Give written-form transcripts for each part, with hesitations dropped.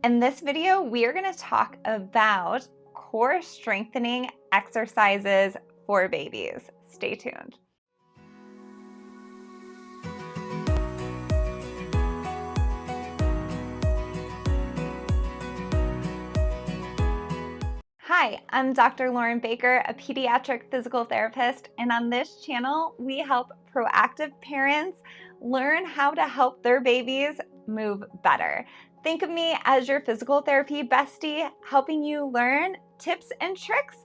In this video, we are going to talk about core strengthening exercises for babies. Stay tuned. Hi, I'm Dr. Lauren Baker, a pediatric physical therapist, and on this channel, we help proactive parents learn how to help their babies move better. Think of me as your physical therapy bestie, helping you learn tips and tricks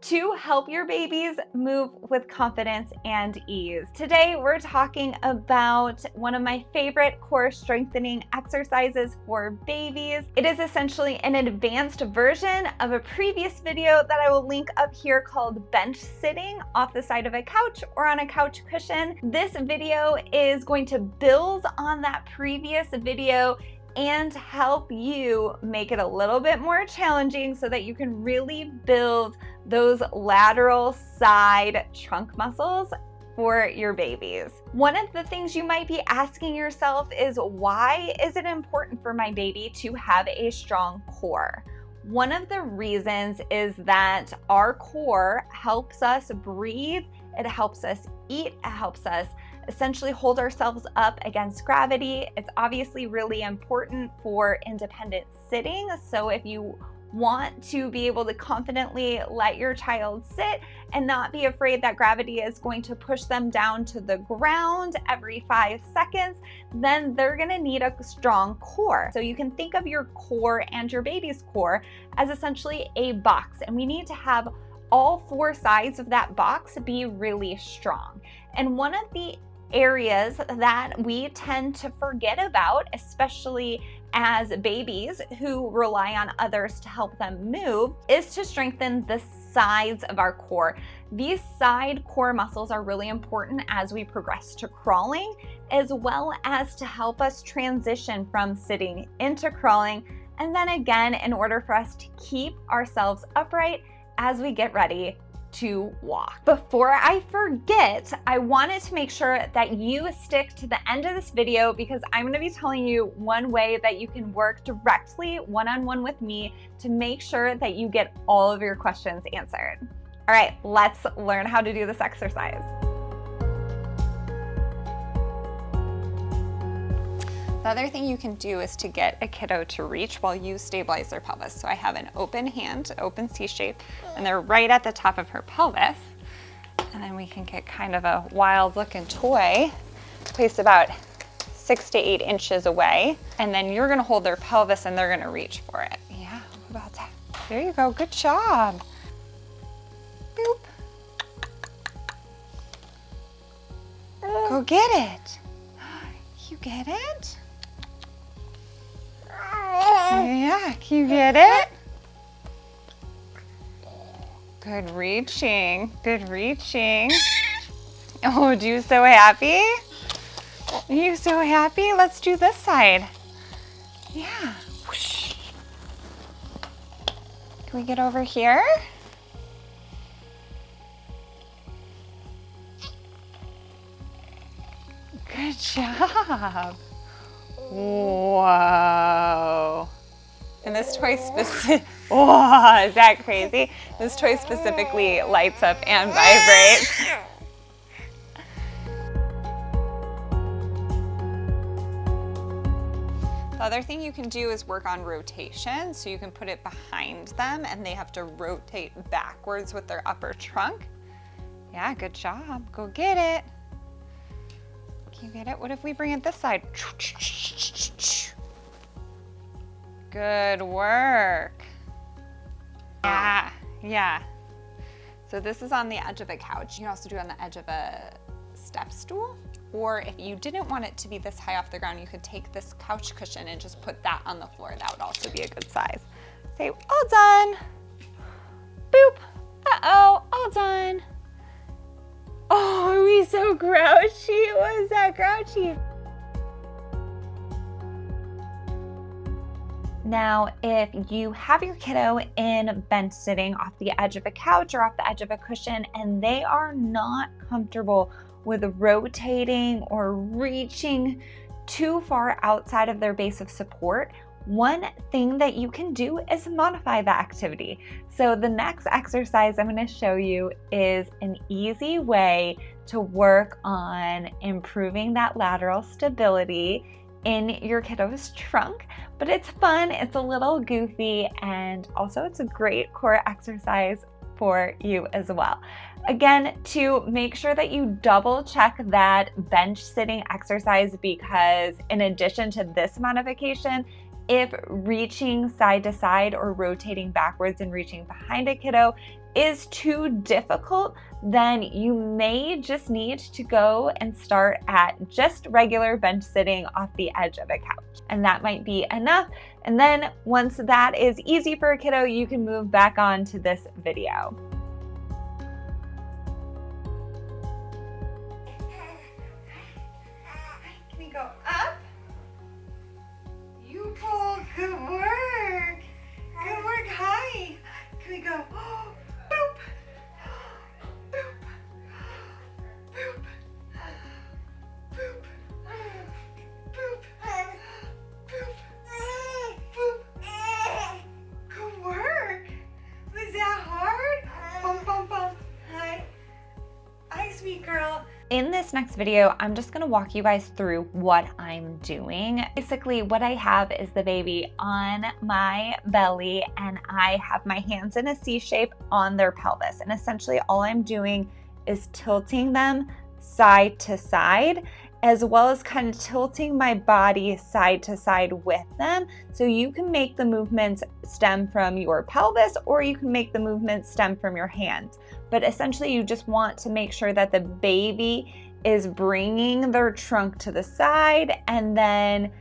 to help your babies move with confidence and ease. Today, we're talking about one of my favorite core strengthening exercises for babies. It is essentially an advanced version of a previous video that I will link up here called bench sitting off the side of a couch or on a couch cushion. This video is going to build on that previous video and help you make it a little bit more challenging so that you can really build those lateral side trunk muscles for your babies. One of the things you might be asking yourself is, why is it important for my baby to have a strong core? One of the reasons is that our core helps us breathe, it helps us eat, it helps us essentially hold ourselves up against gravity. It's obviously really important for independent sitting. So if you want to be able to confidently let your child sit and not be afraid that gravity is going to push them down to the ground every 5 seconds, then they're gonna need a strong core. So you can think of your core and your baby's core as essentially a box, and we need to have all 4 sides of that box be really strong. And one of the areas that we tend to forget about, especially as babies who rely on others to help them move, is to strengthen the sides of our core. These side core muscles are really important as we progress to crawling, as well as to help us transition from sitting into crawling, and then again in order for us to keep ourselves upright as we get ready to walk. Before I forget, I wanted to make sure that you stick to the end of this video because I'm going to be telling you one way that you can work directly one-on-one with me to make sure that you get all of your questions answered. All right, let's learn how to do this exercise. The other thing you can do is to get a kiddo to reach while you stabilize their pelvis. So I have an open hand, open C shape, and they're right at the top of her pelvis. And then we can get kind of a wild looking toy placed about 6 to 8 inches away. And then you're gonna hold their pelvis and they're gonna reach for it. Yeah, how about that? There you go, good job. Boop. Go get it. You get it? Yeah, can you get it? Good reaching, good reaching. Oh, are you so happy? Are you so happy? Let's do this side. Yeah. Whoosh. Can we get over here? Good job. Whoa. And this toy whoa, is that crazy? This toy specifically lights up and vibrates. The other thing you can do is work on rotation. So you can put it behind them and they have to rotate backwards with their upper trunk. Yeah, good job. Go get it. Can you get it? What if we bring it this side? Good work. Yeah, yeah. So this is on the edge of a couch. You can also do it on the edge of a step stool. Or if you didn't want it to be this high off the ground, you could take this couch cushion and just put that on the floor. That would also be a good size. Say, all done. Boop. Uh-oh, all done. Oh, are we so grouchy? What is that grouchy? Now, if you have your kiddo in bench sitting off the edge of a couch or off the edge of a cushion and they are not comfortable with rotating or reaching too far outside of their base of support, one thing that you can do is modify the activity. So the next exercise I'm going to show you is an easy way to work on improving that lateral stability in your kiddo's trunk, but it's fun, it's a little goofy, and also it's a great core exercise for you as well. Again, to make sure that you double check that bench sitting exercise, because in addition to this modification, if reaching side to side or rotating backwards and reaching behind a kiddo is too difficult, then you may just need to go and start at just regular bench sitting off the edge of a couch. And that might be enough. And then once that is easy for a kiddo, you can move back on to this video. Can we go up? You pull, good work. Good work, hi. Can we go, oh, boop, boop, boop, boop, boop, boop, boop. Good work. Was that hard? Bump, bump, bump. Hi. Hi, sweet girl. In this next video, I'm just gonna walk you guys through what I'm doing. Basically, what I have is the baby on my belly, and I have my hands in a C shape on their pelvis. And essentially all I'm doing is tilting them side to side, as well as kind of tilting my body side to side with them. So you can make the movements stem from your pelvis, or you can make the movements stem from your hands. But essentially you just want to make sure that the baby is bringing their trunk to the side, and then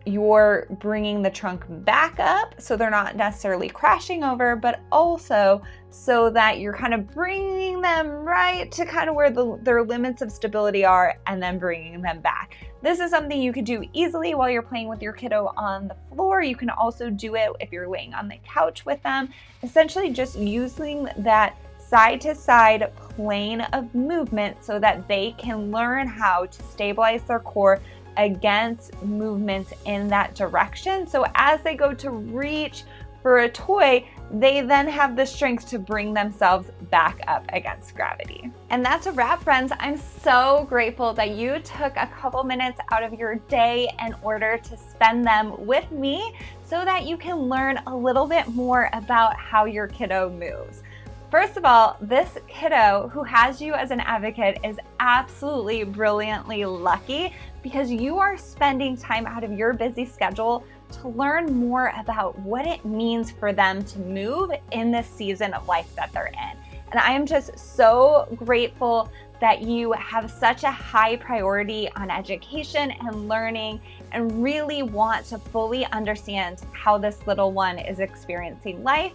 you're bringing the trunk back up so they're not necessarily crashing over, but also so that you're kind of bringing them right to kind of where their limits of stability are, and then bringing them back. This is something you could do easily while you're playing with your kiddo on the floor. You can also do it if you're laying on the couch with them. Essentially just using that side to side plane of movement so that they can learn how to stabilize their core against movements in that direction. So as they go to reach for a toy, they then have the strength to bring themselves back up against gravity. And that's a wrap, friends. I'm so grateful that you took a couple minutes out of your day in order to spend them with me so that you can learn a little bit more about how your kiddo moves. First of all, this kiddo who has you as an advocate is absolutely brilliantly lucky, because you are spending time out of your busy schedule to learn more about what it means for them to move in this season of life that they're in. And I am just so grateful that you have such a high priority on education and learning, and really want to fully understand how this little one is experiencing life,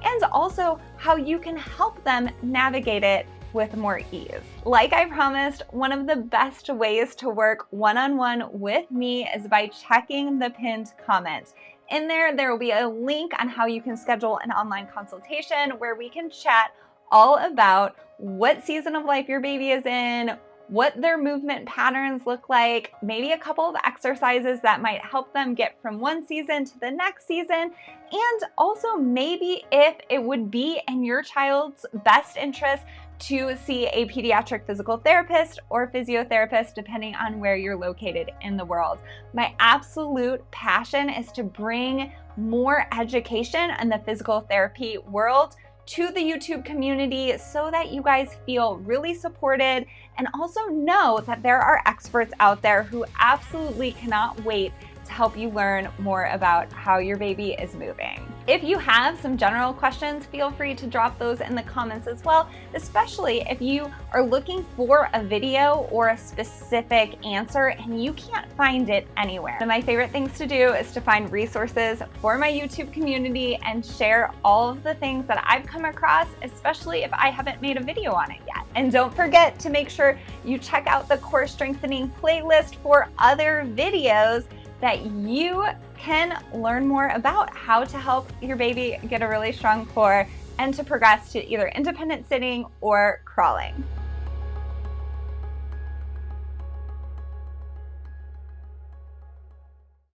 and also how you can help them navigate it with more ease. Like I promised, one of the best ways to work one-on-one with me is by checking the pinned comment. In there will be a link on how you can schedule an online consultation where we can chat all about what season of life your baby is in, what their movement patterns look like, maybe a couple of exercises that might help them get from one season to the next season, and also maybe if it would be in your child's best interest to see a pediatric physical therapist or physiotherapist, depending on where you're located in the world. My absolute passion is to bring more education in the physical therapy world to the YouTube community so that you guys feel really supported, and also know that there are experts out there who absolutely cannot wait to help you learn more about how your baby is moving. If you have some general questions, feel free to drop those in the comments as well, especially if you are looking for a video or a specific answer and you can't find it anywhere. One of my favorite things to do is to find resources for my YouTube community and share all of the things that I've come across, especially if I haven't made a video on it yet. And don't forget to make sure you check out the core strengthening playlist for other videos that you can learn more about how to help your baby get a really strong core and to progress to either independent sitting or crawling.